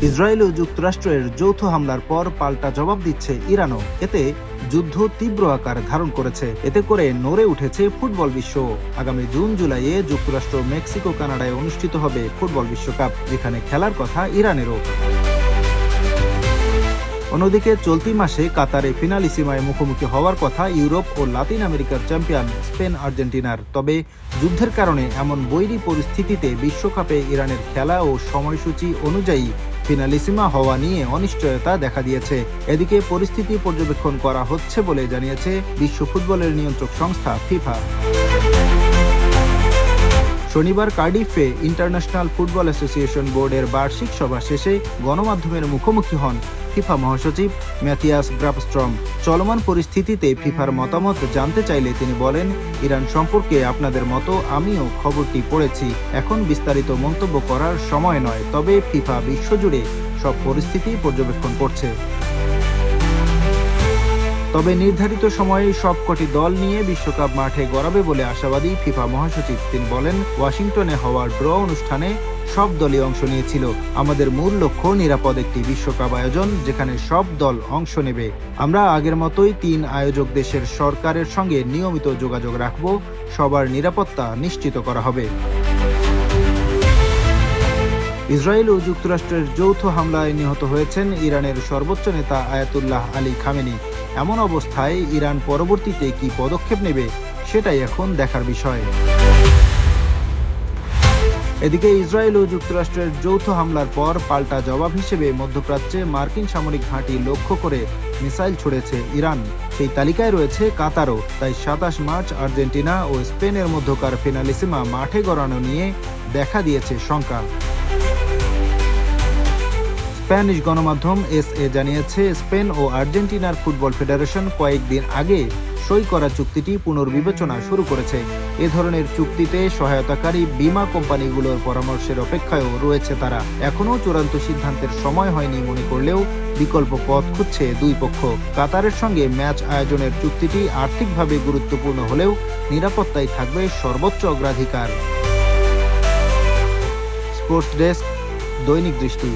Israel ও যুক্তরাষ্ট্রের যৌথ হামলার পর পাল্টা জবাব দিচ্ছে ইরানও। এতে যুদ্ধ তীব্র আকার ধারণ করেছে। এতে করে নড়ে উঠেছে ফুটবল বিশ্ব। আগামী জুন-জুলাইয়ে যুক্তরাষ্ট্র, মেক্সিকো, কানাডায় অনুষ্ঠিত হবে ফুটবল বিশ্বকাপ, যেখানে খেলার কথা ইরানেরও। অন্যদিকে চলতি মাসে কাতারে ফিনালিসিমায় মুখোমুখি হওয়ার কথা ইউরোপ ও লাতিন আমেরিকার চ্যাম্পিয়ন স্পেন আর্জেন্টিনার। তবে যুদ্ধের কারণে এমন বৈরী পরিস্থিতিতে বিশ্বকাপে ইরানের খেলা ও সময়সূচি অনুযায়ী ফিনালিসিমা হওয়া নিয়ে অনিশ্চয়তা দেখা দিয়েছে। এদিকে পরিস্থিতি পর্যবেক্ষণ করা হচ্ছে বলে জানিয়েছে বিশ্ব ফুটবলের নিয়ন্ত্রক সংস্থা ফিফা। শনিবার কার্ডিফে ইন্টারন্যাশনাল ফুটবল অ্যাসোসিয়েশন বোর্ডের বার্ষিক সভা শেষে গণমাধ্যমের মুখোমুখি হন ফিফা মহাসচিব ম্যাথিয়াস গ্রাপস্ট্রম। চলমান পরিস্থিতিতে ফিফার মতামত জানতে চাইলে তিনি বলেন, ইরান সম্পর্কে আপনাদের মতো আমিও খবরটি পড়েছি। এখন বিস্তারিত মন্তব্য করার সময় নয়, তবে ফিফা বিশ্বজুড়ে সব পরিস্থিতি পর্যবেক্ষণ করছে। তবে নির্ধারিত সময়ে সবকটি দল নিয়ে বিশ্বকাপ মাঠে গড়াবে বলে আশাবাদী ফিফা মহাসচিব। তিনি বলেন, ওয়াশিংটনে হওয়া ড্র অনুষ্ঠানে সব দলই অংশ নিয়েছিল। আমাদের মূল লক্ষ্য নিরাপদ একটি বিশ্বকাপ আয়োজন, যেখানে সব দল অংশ নেবে। আমরা আগের মতোই 3 আয়োজক দেশের সরকারের সঙ্গে নিয়মিত যোগাযোগ রাখব। সবার নিরাপত্তা নিশ্চিত করা হবে। ইসরায়েল ও যুক্তরাষ্ট্রের যৌথ হামলায় নিহত হয়েছেন ইরানের সর্বোচ্চ নেতা আয়াতুল্লাহ আলী খামেনি। এমন অবস্থায় ইরান পরবর্তীতে কি পদক্ষেপ নেবে, সেটাই এখন দেখার বিষয়। এদিকে ইসরায়েল ও যুক্তরাষ্ট্রের যৌথ হামলার পর পাল্টা জবাব হিসেবে মধ্যপ্রাচ্যে মার্কিন সামরিক ঘাঁটি লক্ষ্য করে মিসাইল ছুড়েছে ইরান। সেই তালিকায় রয়েছে কাতারও। তাই 27 মার্চ আর্জেন্টিনা ও স্পেনের মধ্যকার ফিনালিসিমা মাঠে গড়ানো নিয়ে দেখা দিয়েছে শঙ্কা। স্প্যানিশ গণমাধ্যম এসএ জানিয়েছে, স্পেন ও আর্জেন্টিনার ফুটবল ফেডারেশন কয়েকদিন আগে সই করা চুক্তিটি পুনর্বিবেচনা শুরু করেছে। এ ধরনের চুক্তিতে সহায়তাকারী বীমা কোম্পানিগুলোর পরামর্শের অপেক্ষায়ও রয়েছে তারা। এখনও চূড়ান্ত সিদ্ধান্তের সময় হয়নি মনে করলেও বিকল্প পথ খুঁজছে দুই পক্ষ। কাতারের সঙ্গে ম্যাচ আয়োজনের চুক্তিটি আর্থিকভাবে গুরুত্বপূর্ণ হলেও নিরাপত্তাই থাকবে সর্বোচ্চ অগ্রাধিকার। স্পোর্টস ডেস্ক, দৈনিক দৃষ্টি।